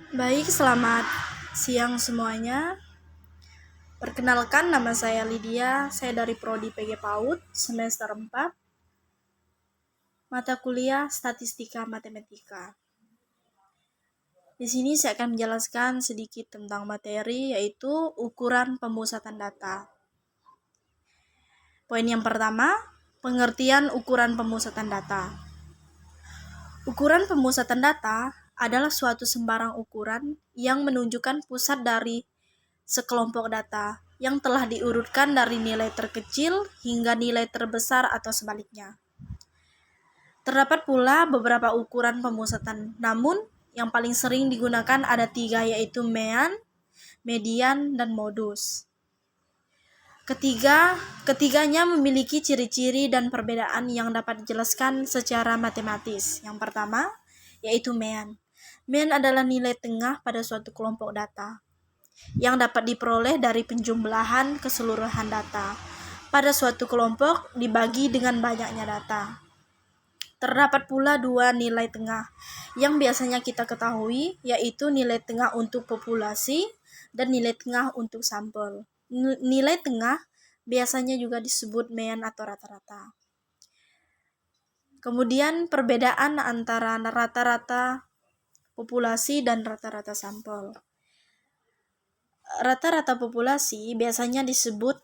Baik, selamat siang semuanya. Perkenalkan, nama saya Lydia. Saya dari Prodi PG PAUD semester 4, mata kuliah Statistika Matematika. Di sini saya akan menjelaskan sedikit tentang materi, yaitu ukuran pemusatan data. Poin yang pertama, pengertian ukuran pemusatan data. Ukuran pemusatan data adalah suatu sembarang ukuran yang menunjukkan pusat dari sekelompok data yang telah diurutkan dari nilai terkecil hingga nilai terbesar atau sebaliknya. Terdapat pula beberapa ukuran pemusatan, namun yang paling sering digunakan ada 3, yaitu mean, median, dan modus. Ketiganya memiliki ciri-ciri dan perbedaan yang dapat dijelaskan secara matematis. Yang pertama, yaitu mean. Mean adalah nilai tengah pada suatu kelompok data yang dapat diperoleh dari penjumlahan keseluruhan data pada suatu kelompok dibagi dengan banyaknya data. Terdapat pula 2 nilai tengah yang biasanya kita ketahui, yaitu nilai tengah untuk populasi dan nilai tengah untuk sampel. Nilai tengah biasanya juga disebut mean atau rata-rata. Kemudian perbedaan antara rata-rata populasi dan rata-rata sampel. Rata-rata populasi biasanya disebut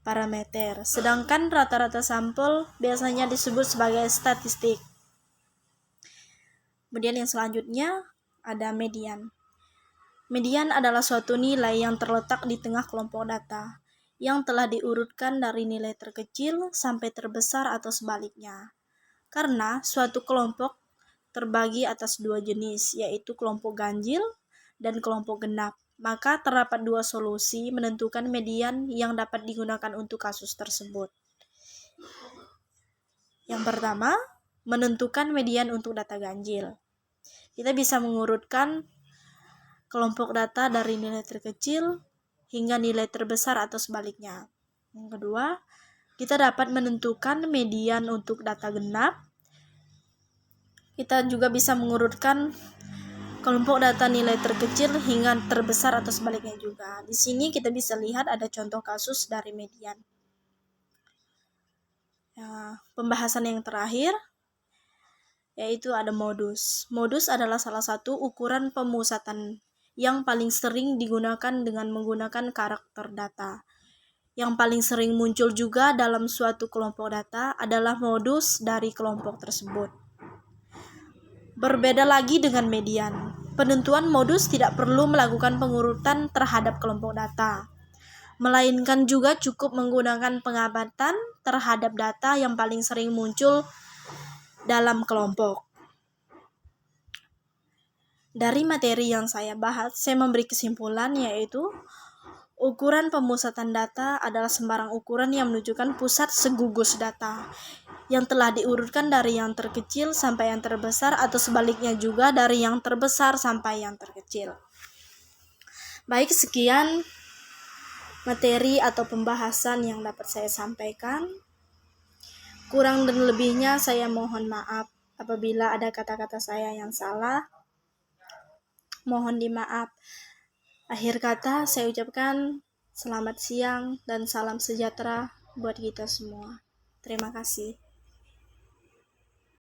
parameter, sedangkan rata-rata sampel biasanya disebut sebagai statistik. Kemudian yang selanjutnya ada median. Median adalah suatu nilai yang terletak di tengah kelompok data yang telah diurutkan dari nilai terkecil sampai terbesar atau sebaliknya. Karena suatu kelompok terbagi atas 2 jenis, yaitu kelompok ganjil dan kelompok genap, maka terdapat 2 solusi menentukan median yang dapat digunakan untuk kasus tersebut. Yang pertama, menentukan median untuk data ganjil. Kita bisa mengurutkan kelompok data dari nilai terkecil hingga nilai terbesar atau sebaliknya. Yang kedua, kita dapat menentukan median untuk data genap. Kita juga bisa mengurutkan kelompok data nilai terkecil hingga terbesar atau sebaliknya juga. Di sini kita bisa lihat ada contoh kasus dari median. Pembahasan yang terakhir yaitu ada modus. Modus adalah salah satu ukuran pemusatan yang paling sering digunakan dengan menggunakan karakter data. Yang paling sering muncul juga dalam suatu kelompok data adalah modus dari kelompok tersebut. Berbeda lagi dengan median. Penentuan modus tidak perlu melakukan pengurutan terhadap kelompok data, melainkan juga cukup menggunakan pengamatan terhadap data yang paling sering muncul dalam kelompok. Dari materi yang saya bahas, saya memberi kesimpulan, yaitu ukuran pemusatan data adalah sembarang ukuran yang menunjukkan pusat segugus data yang telah diurutkan dari yang terkecil sampai yang terbesar atau sebaliknya juga dari yang terbesar sampai yang terkecil. Baik, sekian materi atau pembahasan yang dapat saya sampaikan. Kurang dan lebihnya saya mohon maaf apabila ada kata-kata saya yang salah. Mohon dimaaf. Akhir kata saya ucapkan selamat siang dan salam sejahtera buat kita semua. Terima kasih.